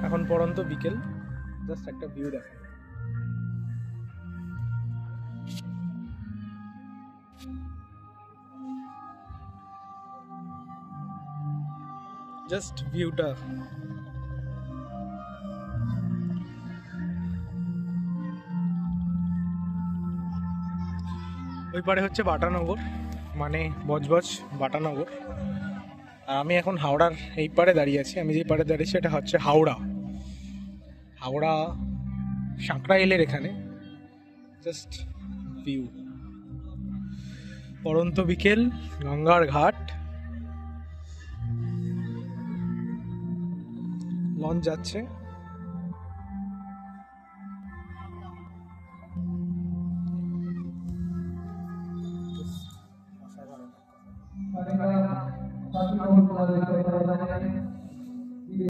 এখন পড়ন্ত বিকেল, জাস্ট একটা ভিউ দেখো। জাস্ট ভিউটা। ওই পারে হচ্ছে বাটানগর, মানে বজবজ বাটানগর। আর আমি এখন হাওড়ার এই পারে দাঁড়িয়ে আছি। আমি যে পারে দাঁড়িয়েছি এটা হচ্ছে হাওড়া। হাওড়া সাঁকরাইলের এখানে। জাস্ট ভিউ, পড়ন্ত বিকেল, গঙ্গার ঘাট, লঞ্চ যাচ্ছে।